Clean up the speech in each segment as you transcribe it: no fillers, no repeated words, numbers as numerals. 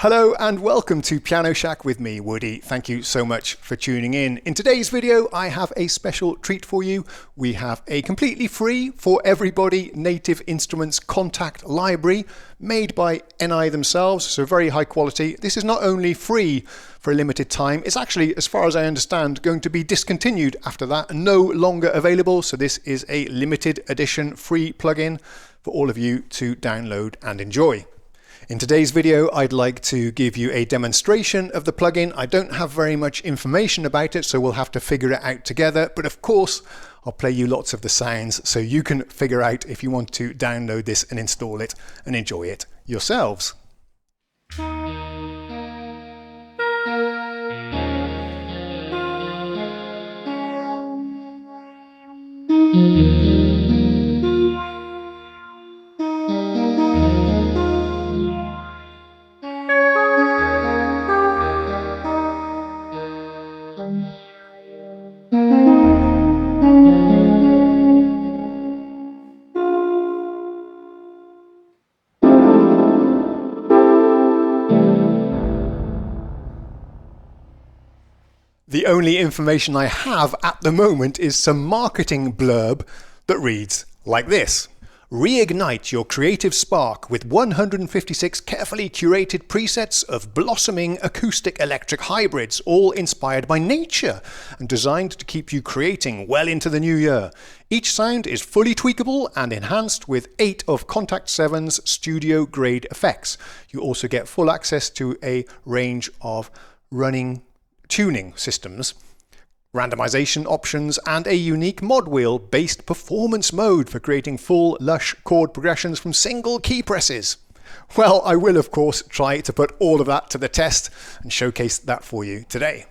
Hello and welcome to Piano Shack with me, Woody. Thank you so much for tuning in. In today's video, I have a special treat for you. We have a completely free for everybody Native Instruments Kontakt library made by NI themselves, so very high quality. This is not only free for a limited time, it's actually, as far as I understand, going to be discontinued after that and no longer available. So this is a limited edition free plugin for all of you to download and enjoy. In today's video, I'd like to give you a demonstration of the plugin. I don't have very much information about it, so we'll have to figure it out together. But of course, I'll play you lots of the sounds so you can figure out if you want to download this and install it and enjoy it yourselves. The only information I have at the moment is some marketing blurb that reads like this. Reignite your creative spark with 156 carefully curated presets of blossoming acoustic electric hybrids, all inspired by nature and designed to keep you creating well into the new year. Each sound is fully tweakable and enhanced with 8 of Kontakt 7's studio grade effects. You also get full access to a range of running tuning systems, randomization options, and a unique mod wheel based performance mode for creating full lush chord progressions from single key presses. Well, I will of course try to put all of that to the test and showcase that for you today.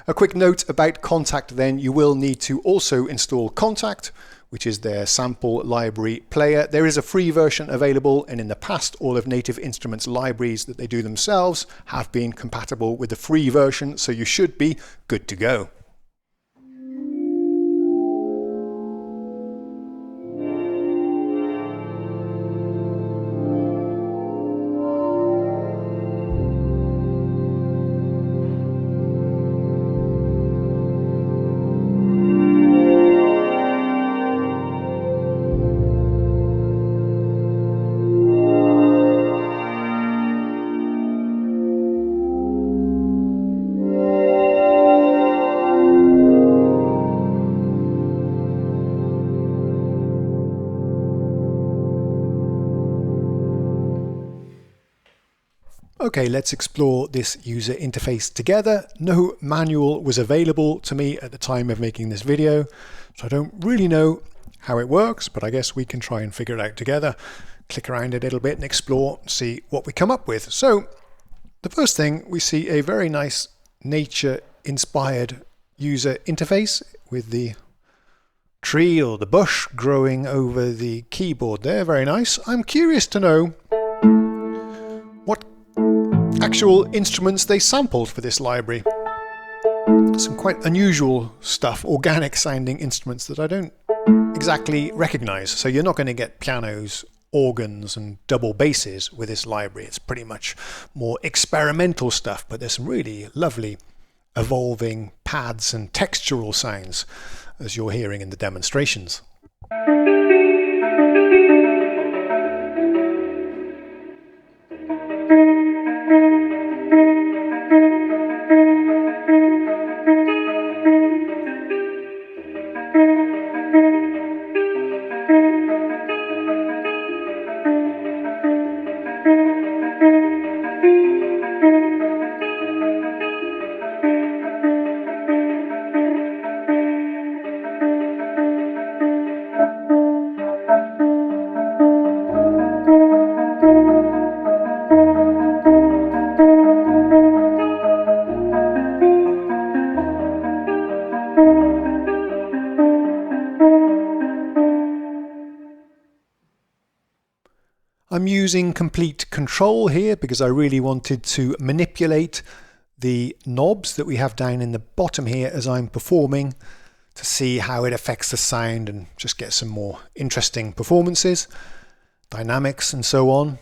A quick note about Kontakt then, you will need to also install Kontakt, which is their sample library player. There is a free version available, and in the past all of Native Instruments libraries that they do themselves have been compatible with the free version, so you should be good to go. Okay, let's explore this user interface together. No manual was available to me at the time of making this video, so I don't really know how it works, but I guess we can try and figure it out together. Click around a little bit and explore, see what we come up with. So the first thing, we see a very nice nature-inspired user interface with the tree or the bush growing over the keyboard there. Very nice. I'm curious to know what actual instruments they sampled for this library. Some quite unusual stuff, organic sounding instruments that I don't exactly recognize. So you're not going to get pianos, organs and double basses with this library. It's pretty much more experimental stuff, but there's some really lovely evolving pads and textural sounds as you're hearing in the demonstrations. I'm using complete control here because I really wanted to manipulate the knobs that we have down in the bottom here as I'm performing to see how it affects the sound and just get some more interesting performances, dynamics and so on.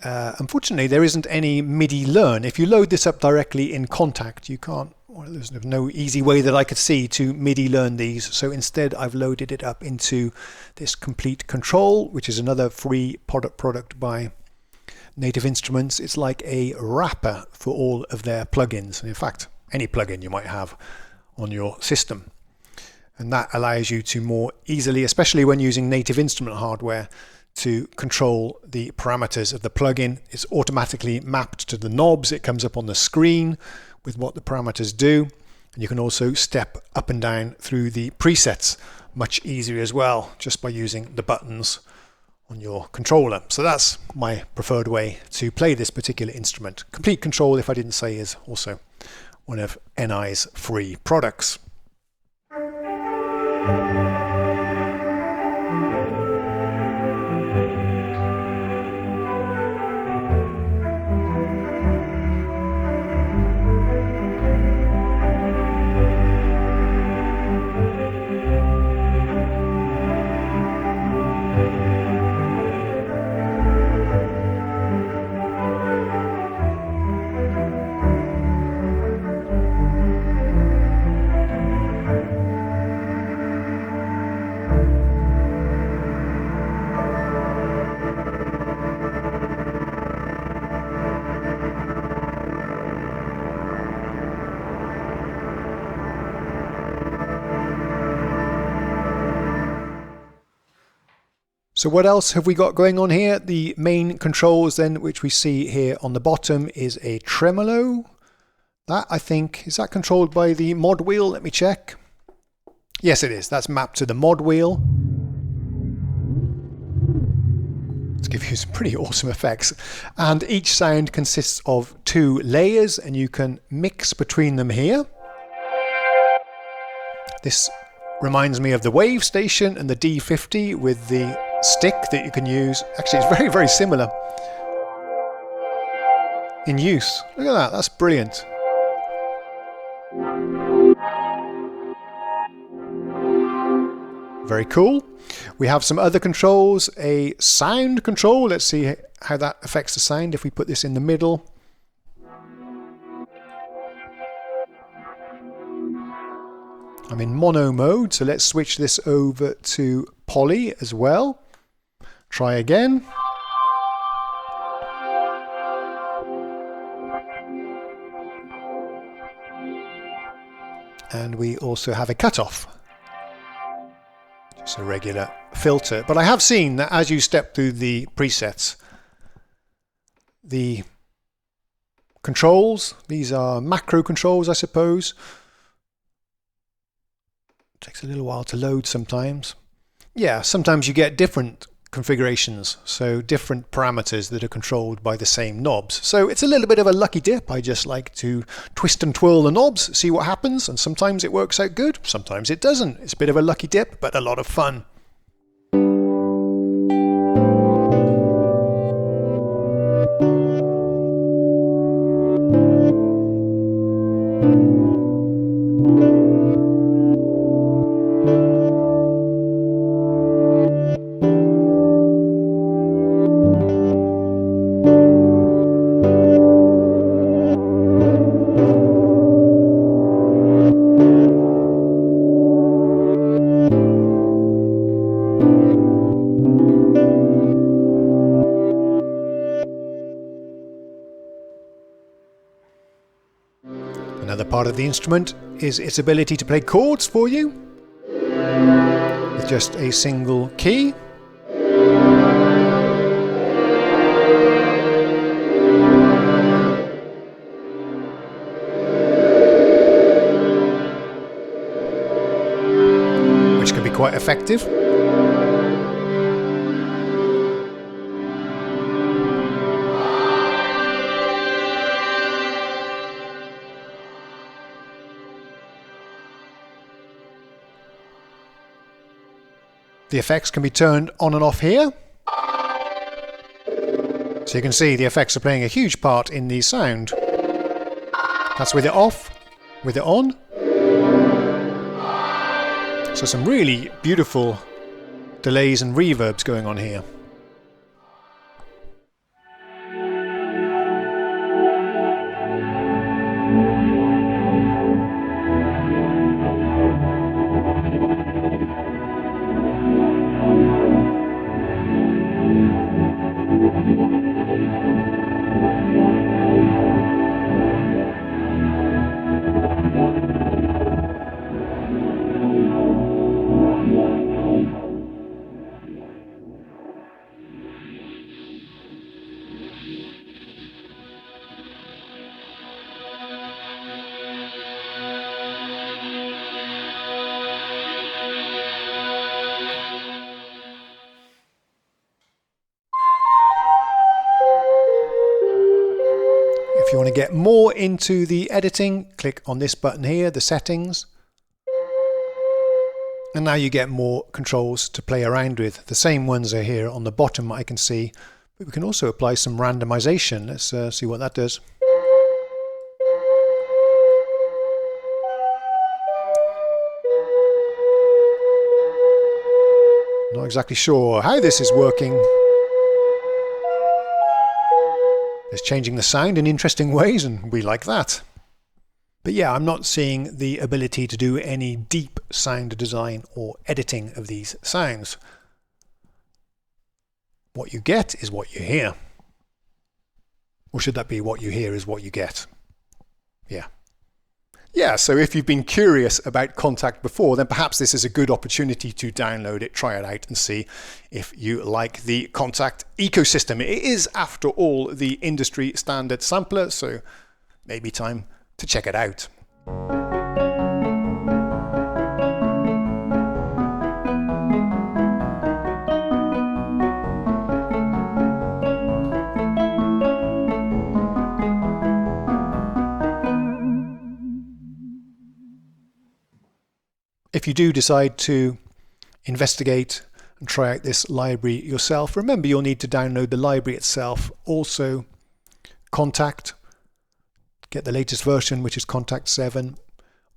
Unfortunately, there isn't any MIDI learn. If you load this up directly in Kontakt, you can't, well, there's no easy way that I could see to MIDI learn these. So instead, I've loaded it up into this Complete Control, which is another free product by Native Instruments. It's like a wrapper for all of their plugins. And in fact, any plugin you might have on your system. And that allows you to more easily, especially when using Native Instrument hardware, to control the parameters of the plugin. It's automatically mapped to the knobs. It comes up on the screen with what the parameters do. And you can also step up and down through the presets much easier as well, just by using the buttons on your controller. So that's my preferred way to play this particular instrument. Complete Control, if I didn't say, is also one of NI's free products. So what else have we got going on here? The main controls then, which we see here on the bottom, is a tremolo. That, I think, is that controlled by the mod wheel? Let me check. Yes, it is. That's mapped to the mod wheel. Let's give you some pretty awesome effects. And each sound consists of 2 layers, and you can mix between them here. This reminds me of the Wave Station and the D50 with the stick that you can use. Actually, it's very, very similar in use. Look at that, that's brilliant. Very cool. We have some other controls, a sound control. Let's see how that affects the sound if we put this in the middle. I'm in mono mode, so let's switch this over to poly as well. Try again. And we also have a cutoff. Just a regular filter. But I have seen that as you step through the presets, the controls, these are macro controls, I suppose. It takes a little while to load sometimes. Yeah, sometimes you get different configurations, so different parameters that are controlled by the same knobs. So it's a little bit of a lucky dip. I just like to twist and twirl the knobs, see what happens, and sometimes it works out good, sometimes it doesn't. It's a bit of a lucky dip, but a lot of fun. Another part of the instrument is its ability to play chords for you with just a single key. Which can be quite effective. The effects can be turned on and off here. So you can see the effects are playing a huge part in the sound. That's with it off, with it on. So some really beautiful delays and reverbs going on here. If you want to get more into the editing, click on this button here, the settings. And now you get more controls to play around with. The same ones are here on the bottom, I can see. But we can also apply some randomization. Let's see what that does. Not exactly sure how this is working. It's changing the sound in interesting ways, and we like that. But yeah, I'm not seeing the ability to do any deep sound design or editing of these sounds. What you get is what you hear. Or should that be what you hear is what you get? Yeah. Yeah, so if you've been curious about Kontakt before, then perhaps this is a good opportunity to download it, try it out, and see if you like the Kontakt ecosystem. It is, after all, the industry standard sampler, so maybe time to check it out. If you do decide to investigate and try out this library yourself, remember you'll need to download the library itself, also Kontakt, get the latest version, which is Kontakt 7.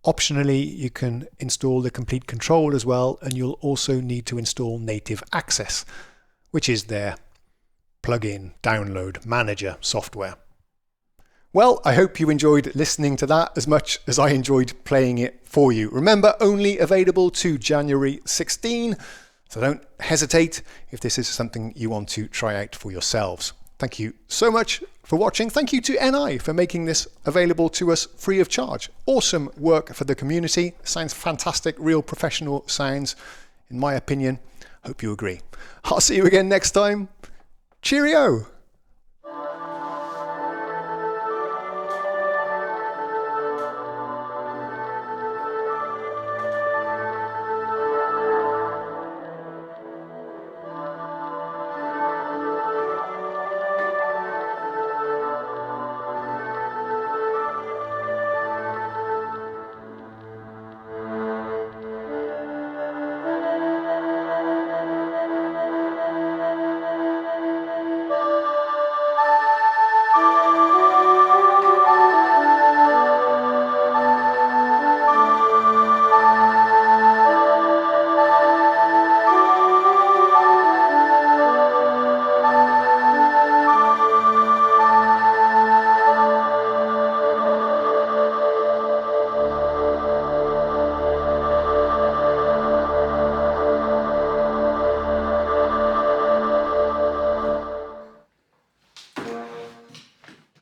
Optionally, you can install the complete control as well, and you'll also need to install Native Access, which is their plugin, download, manager software. Well, I hope you enjoyed listening to that as much as I enjoyed playing it for you. Remember, only available to January 16, so don't hesitate if this is something you want to try out for yourselves. Thank you so much for watching. Thank you to NI for making this available to us free of charge. Awesome work for the community. Sounds fantastic, real professional sounds, in my opinion. Hope you agree. I'll see you again next time. Cheerio!